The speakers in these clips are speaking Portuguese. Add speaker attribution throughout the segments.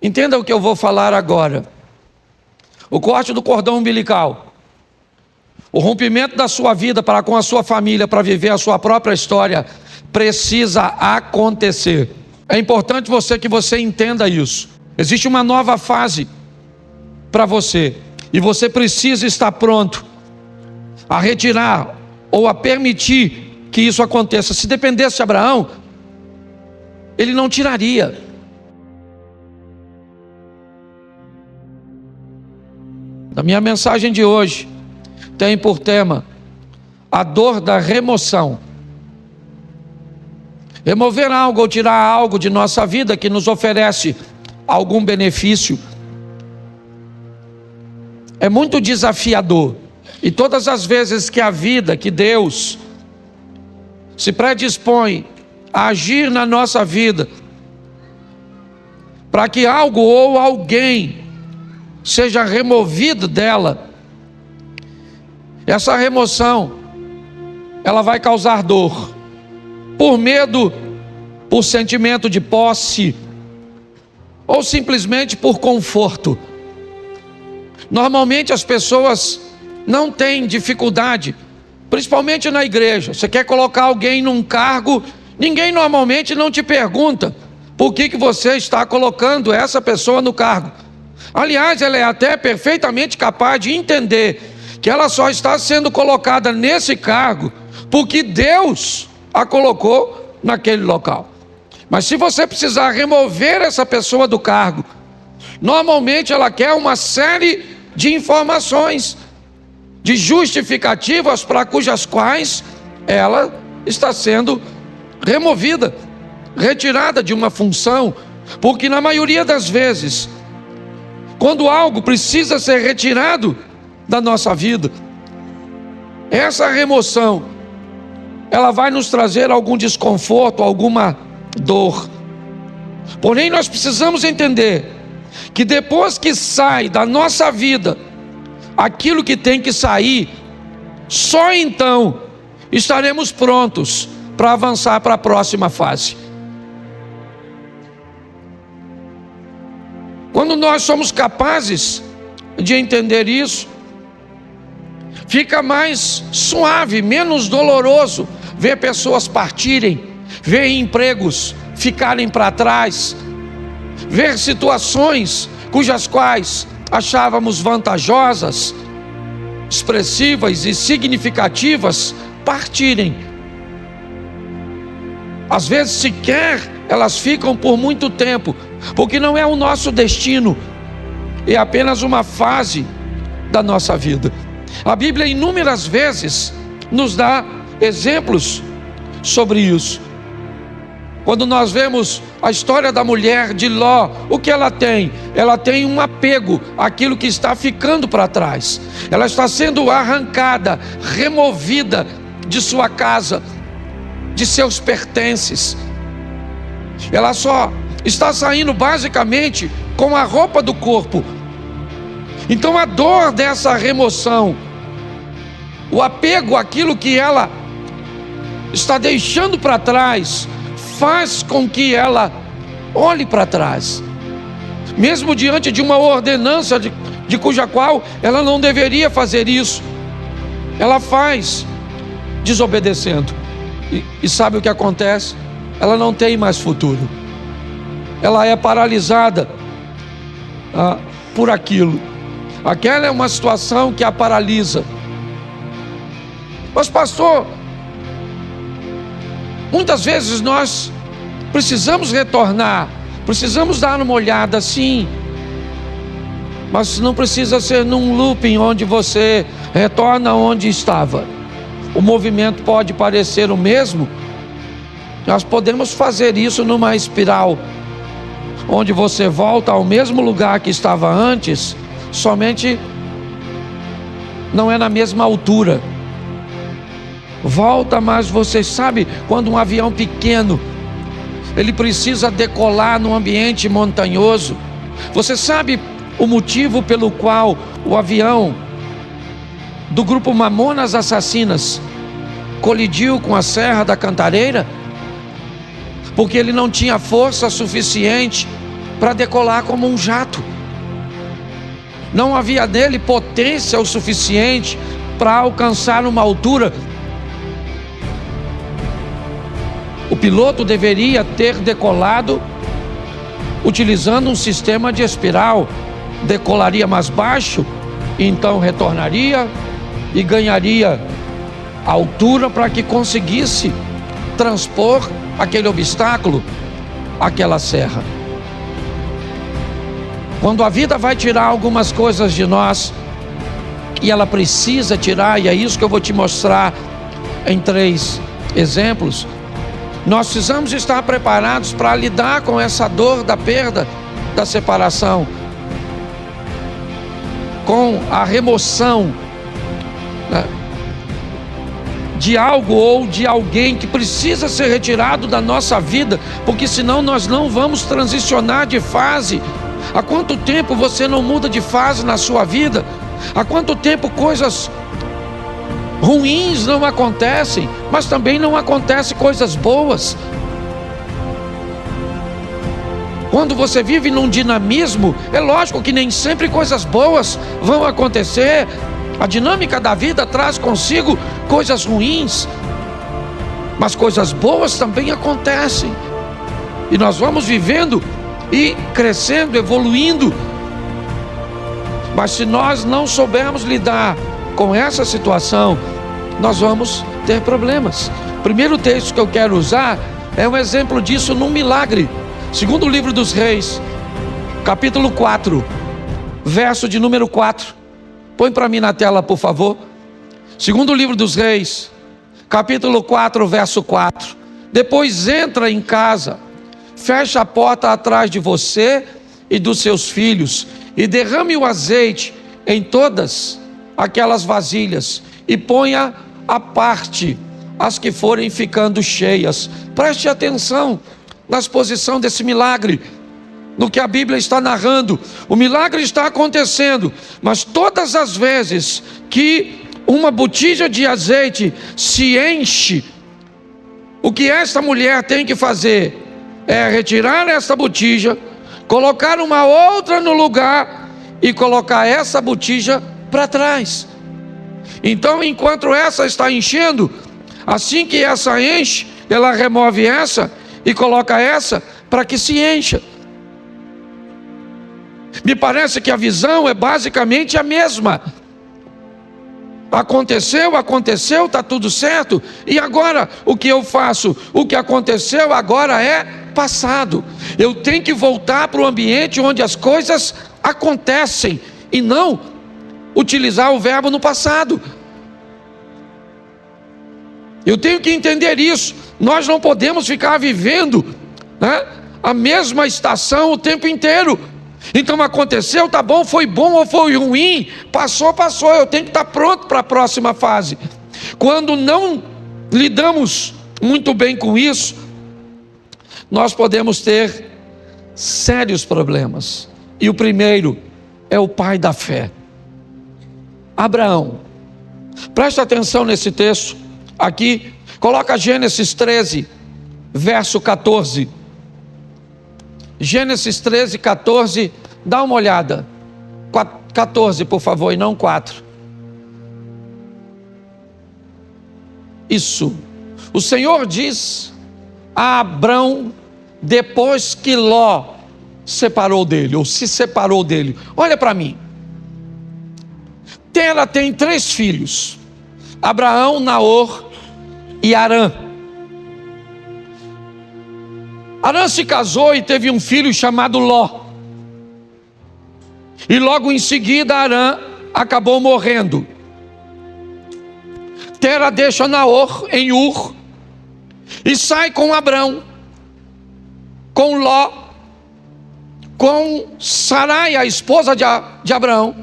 Speaker 1: Entenda o que eu vou falar agora. O corte do cordão umbilical, o rompimento da sua vida para com a sua família, para viver a sua própria história, precisa acontecer. É importante que você entenda isso. Existe uma nova fase para você, e você precisa estar pronto a retirar ou a permitir que isso aconteça. Se dependesse de Abraão, ele não tiraria. A minha mensagem de hoje tem por tema a dor da remoção. Remover algo ou tirar algo de nossa vida que nos oferece algum benefício é muito desafiador. E todas as vezes que a vida, que Deus se predispõe a agir na nossa vida para que algo ou alguém seja removido dela, essa remoção, ela vai causar dor, por medo, por sentimento de posse, ou simplesmente por conforto. Normalmente as pessoas não têm dificuldade, principalmente na igreja. Você quer colocar alguém num cargo, ninguém normalmente não te pergunta por que você está colocando essa pessoa no cargo. Aliás, ela é até perfeitamente capaz de entender que ela só está sendo colocada nesse cargo porque Deus a colocou naquele local. Mas se você precisar remover essa pessoa do cargo, normalmente ela quer uma série de informações, de justificativas para cujas quais ela está sendo removida, retirada de uma função, porque na maioria das vezes, quando algo precisa ser retirado da nossa vida, essa remoção, ela vai nos trazer algum desconforto, alguma dor. Porém, nós precisamos entender que depois que sai da nossa vida aquilo que tem que sair, só então estaremos prontos para avançar para a próxima fase. Quando nós somos capazes de entender isso, fica mais suave, menos doloroso ver pessoas partirem, ver empregos ficarem para trás, ver situações cujas quais achávamos vantajosas, expressivas e significativas partirem. Às vezes sequer elas ficam por muito tempo, porque não é o nosso destino, é apenas uma fase da nossa vida. A Bíblia inúmeras vezes nos dá exemplos sobre isso. Quando nós vemos a história da mulher de Ló, o que ela tem? Ela tem um apego àquilo que está ficando para trás. Ela está sendo arrancada, removida de sua casa, de seus pertences. Ela só está saindo basicamente com a roupa do corpo. Então a dor dessa remoção, o apego àquilo que ela está deixando para trás, faz com que ela olhe para trás, mesmo diante de uma ordenança de cuja qual ela não deveria fazer isso, ela faz desobedecendo, e sabe o que acontece? Ela não tem mais futuro, ela é paralisada por aquilo. Aquela é uma situação que a paralisa. Mas pastor, muitas vezes nós precisamos retornar, precisamos dar uma olhada, sim, mas não precisa ser num looping onde você retorna onde estava. O movimento pode parecer o mesmo. Nós podemos fazer isso numa espiral, onde você volta ao mesmo lugar que estava antes, somente não é na mesma altura. Volta, mas você sabe, quando um avião pequeno, ele precisa decolar num ambiente montanhoso, você sabe o motivo pelo qual o avião do grupo Mamonas Assassinas colidiu com a Serra da Cantareira? Porque ele não tinha força suficiente para decolar como um jato. Não havia nele potência o suficiente para alcançar uma altura. O piloto deveria ter decolado utilizando um sistema de espiral. Decolaria mais baixo, então retornaria e ganharia altura para que conseguisse transpor aquele obstáculo, aquela serra. Quando a vida vai tirar algumas coisas de nós, e ela precisa tirar, e é isso que eu vou te mostrar em 3 exemplos, nós precisamos estar preparados para lidar com essa dor da perda, da separação, com a remoção, né, de algo ou de alguém que precisa ser retirado da nossa vida, porque senão nós não vamos transicionar de fase. Há quanto tempo você não muda de fase na sua vida? Há quanto tempo coisas ruins não acontecem, mas também não acontecem coisas boas? Quando você vive num dinamismo, é lógico que nem sempre coisas boas vão acontecer. A dinâmica da vida traz consigo coisas ruins, mas coisas boas também acontecem. E nós vamos vivendo e crescendo, evoluindo. Mas se nós não soubermos lidar com essa situação, nós vamos ter problemas. O primeiro texto que eu quero usar é um exemplo disso num milagre. Segundo livro dos Reis, capítulo 4, verso de número 4. Põe para mim na tela, por favor. Segundo livro dos Reis, capítulo 4, verso 4. Depois entra em casa, fecha a porta atrás de você e dos seus filhos, e derrame o azeite em todas aquelas vasilhas, e ponha à parte as que forem ficando cheias. Preste atenção na exposição desse milagre, no que a Bíblia está narrando. O milagre está acontecendo, mas todas as vezes que uma botija de azeite se enche, o que esta mulher tem que fazer é retirar essa botija, colocar uma outra no lugar e colocar essa botija para trás. Então, enquanto essa está enchendo, assim que essa enche, ela remove essa e coloca essa para que se encha. Me parece que a visão é basicamente a mesma. Aconteceu, está tudo certo, e agora o que eu faço? O que aconteceu agora é passado. Eu tenho que voltar para o ambiente onde as coisas acontecem, e não utilizar o verbo no passado. Eu tenho que entender isso. Nós não podemos ficar vivendo, né, a mesma estação o tempo inteiro. Então aconteceu, tá bom, foi bom ou foi ruim, passou, eu tenho que estar pronto para a próxima fase. Quando não lidamos muito bem com isso, nós podemos ter sérios problemas. E o primeiro é o pai da fé, Abraão. Presta atenção nesse texto aqui, coloca Gênesis 13, verso 14. Gênesis 13, 14, dá uma olhada. 14, por favor, e não 4. Isso. O Senhor diz a Abrão, depois que Ló separou dele, ou se separou dele: olha para mim. Tera tem 3 filhos: Abraão, Naor e Harã. Harã se casou e teve um filho chamado Ló. E logo em seguida Harã acabou morrendo. Tera deixa Naor em Ur e sai com Abrão, com Ló, com Sarai, a esposa de Abraão,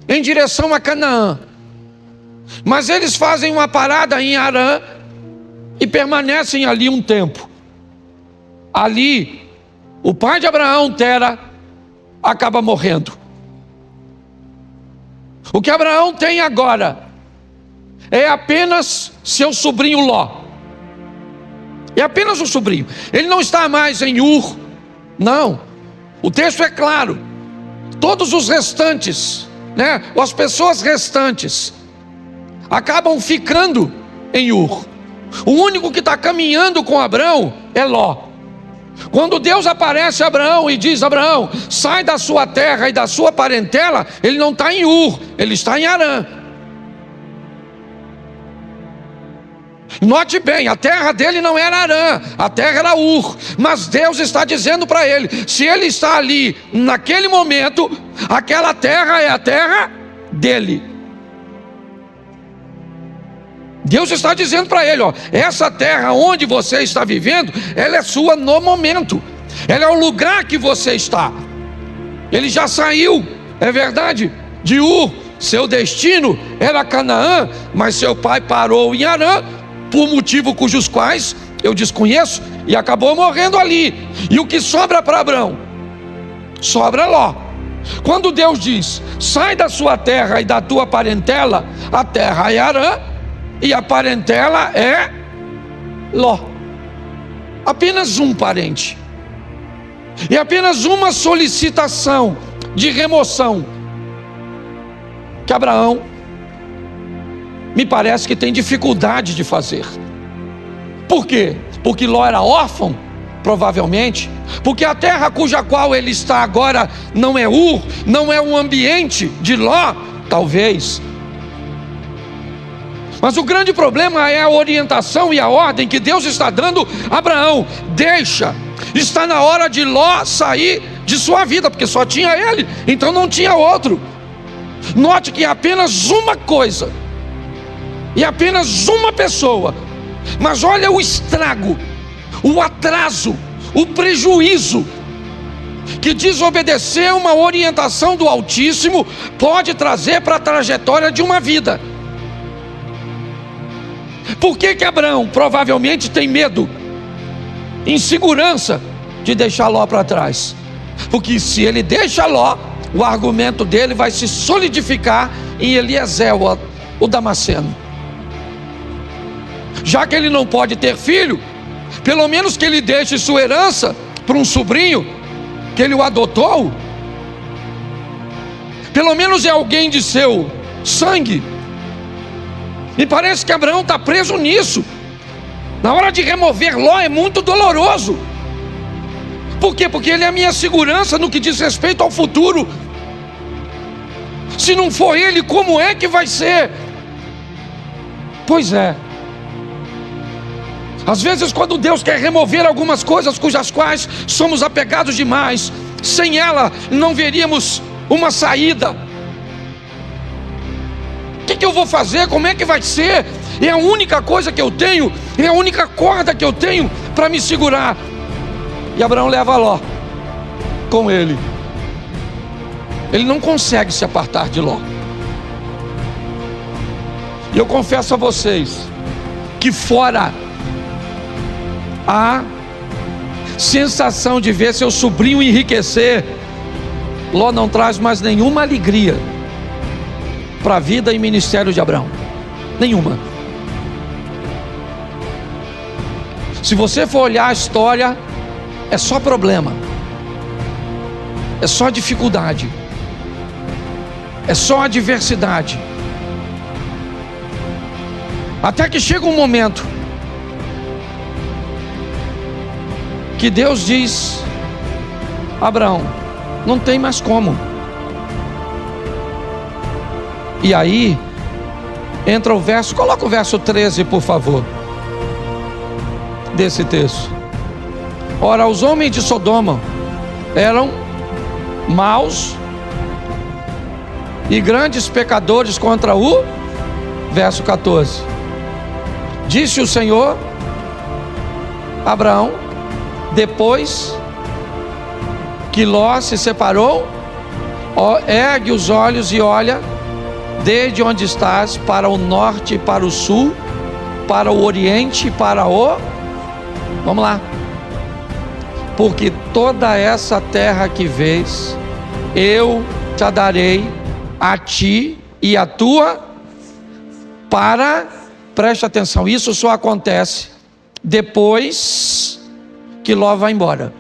Speaker 1: em direção a Canaã. Mas eles fazem uma parada em Harã e permanecem ali um tempo. Ali, o pai de Abraão, Tera, acaba morrendo. O que Abraão tem agora é apenas seu sobrinho Ló. É apenas o sobrinho. Ele não está mais em Ur, não. O texto é claro. Todos os restantes, as pessoas restantes, acabam ficando em Ur. O único que está caminhando com Abraão é Ló. Quando Deus aparece a Abraão e diz: Abraão, sai da sua terra e da sua parentela, ele não está em Ur, ele está em Harã. Note bem, a terra dele não era Harã, a terra era Ur. Mas Deus está dizendo para ele: se ele está ali naquele momento, aquela terra é a terra dele. Deus está dizendo para ele: essa terra onde você está vivendo, ela é sua no momento, ela é o lugar que você está. Ele já saiu, é verdade, de Ur. Seu destino era Canaã, mas seu pai parou em Harã, por motivo cujos quais eu desconheço, e acabou morrendo ali. E o que sobra para Abraão? Sobra Ló. Quando Deus diz: sai da sua terra e da tua parentela, a terra é Harã, e a parentela é Ló. Apenas um parente. E apenas uma solicitação de remoção que Abraão, me parece que tem dificuldade de fazer. Por quê? Porque Ló era órfão? Provavelmente. Porque a terra cuja qual ele está agora não é Ur, não é um ambiente de Ló? Talvez. Mas o grande problema é a orientação e a ordem que Deus está dando a Abraão: deixa, está na hora de Ló sair de sua vida, porque só tinha ele, então não tinha outro. Note que é apenas uma coisa, e apenas uma pessoa, mas olha o estrago, o atraso, o prejuízo que desobedecer uma orientação do Altíssimo pode trazer para a trajetória de uma vida. Por que Abraão provavelmente tem medo, insegurança de deixar Ló para trás? Porque se ele deixa Ló, o argumento dele vai se solidificar em Eliezer, o Damasceno. Já que ele não pode ter filho, pelo menos que ele deixe sua herança para um sobrinho que ele o adotou. Pelo menos é alguém de seu sangue. Me parece que Abraão está preso nisso. Na hora de remover Ló é muito doloroso. Por quê? Porque ele é a minha segurança no que diz respeito ao futuro. Se não for ele, como é que vai ser? Pois é. Às vezes, quando Deus quer remover algumas coisas cujas quais somos apegados demais, sem ela não veríamos uma saída. O que eu vou fazer? Como é que vai ser? É a única coisa que eu tenho, é a única corda que eu tenho para me segurar. E Abraão leva Ló com ele. Ele não consegue se apartar de Ló. E eu confesso a vocês que fora a sensação de ver seu sobrinho enriquecer, Ló não traz mais nenhuma alegria para a vida e ministério de Abraão. Nenhuma. Se você for olhar a história, é só problema, é só dificuldade, é só adversidade. Até que chega um momento que Deus diz: Abraão, não tem mais como. E aí entra o verso, coloca o verso 13 por favor, desse texto. Ora, os homens de Sodoma eram maus e grandes pecadores contra o, verso 14, disse o Senhor a Abraão, depois que Ló se separou: ergue os olhos e olha desde onde estás para o norte e para o sul, para o oriente e para o... Vamos lá. Porque toda essa terra que vês, eu te a darei a ti e a tua para... Preste atenção, isso só acontece depois que Ló vai embora.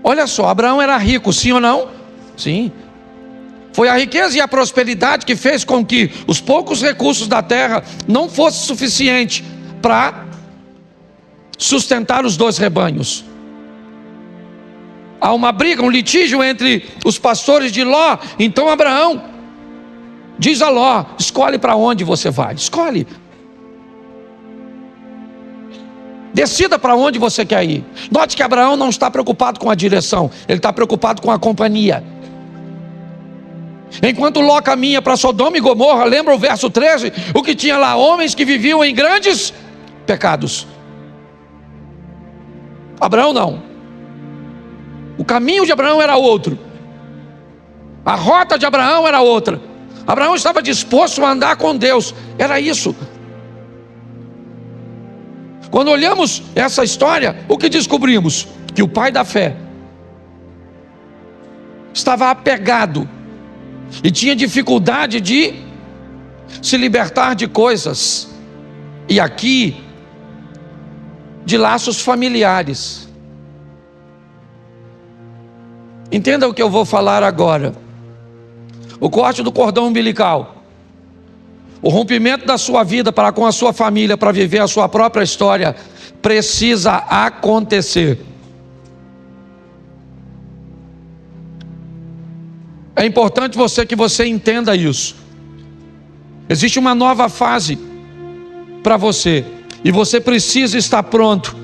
Speaker 1: Olha só, Abraão era rico, sim ou não? Sim. Foi a riqueza e a prosperidade que fez com que os poucos recursos da terra não fossem suficientes para sustentar os 2 rebanhos. Há uma briga, um litígio entre os pastores de Ló. Então Abraão diz a Ló: escolhe para onde você vai, escolhe. Decida para onde você quer ir. Note que Abraão não está preocupado com a direção, ele está preocupado com a companhia. Enquanto Ló caminha para Sodoma e Gomorra, lembra o verso 13? O que tinha lá? Homens que viviam em grandes pecados. Abraão não. O caminho de Abraão era outro. A rota de Abraão era outra. Abraão estava disposto a andar com Deus. Era isso. Quando olhamos essa história, o que descobrimos? Que o pai da fé estava apegado e tinha dificuldade de se libertar de coisas, e aqui de laços familiares. Entenda o que eu vou falar agora. O corte do cordão umbilical, o rompimento da sua vida para com a sua família, para viver a sua própria história, precisa acontecer. É importante que você entenda isso. Existe uma nova fase para você, e você precisa estar pronto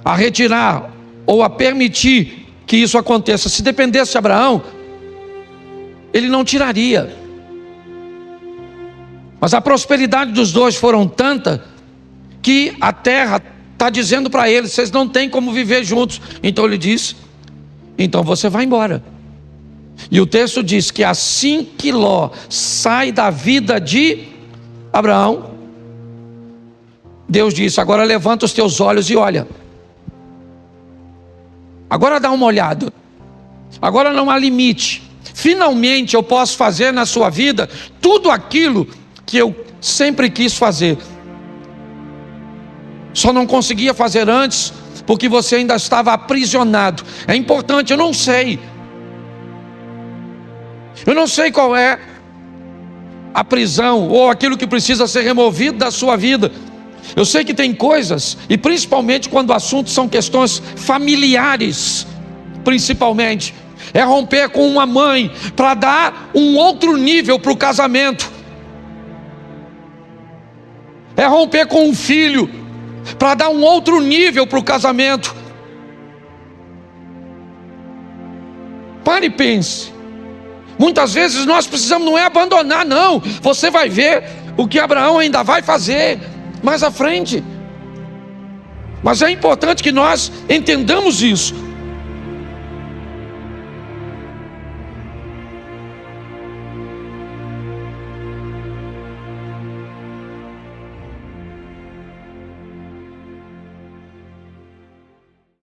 Speaker 1: a retirar ou a permitir que isso aconteça. Se dependesse de Abraão, ele não tiraria. Mas a prosperidade dos 2 foram tanta que a terra está dizendo para eles: vocês não têm como viver juntos. Então ele diz: então você vai embora. E o texto diz que assim que Ló sai da vida de Abraão, Deus disse: agora levanta os teus olhos e olha. Agora dá uma olhada. Agora não há limite. Finalmente eu posso fazer na sua vida tudo aquilo que eu sempre quis fazer. Só não conseguia fazer antes porque você ainda estava aprisionado. É importante, eu não sei qual é a prisão ou aquilo que precisa ser removido da sua vida. Eu sei que tem coisas, e principalmente quando o assunto são questões familiares, principalmente, é romper com uma mãe para dar um outro nível para o casamento. É romper com um filho para dar um outro nível para o casamento. Pare e pense. Muitas vezes nós precisamos não é abandonar, não. Você vai ver o que Abraão ainda vai fazer mais à frente. Mas é importante que nós entendamos isso.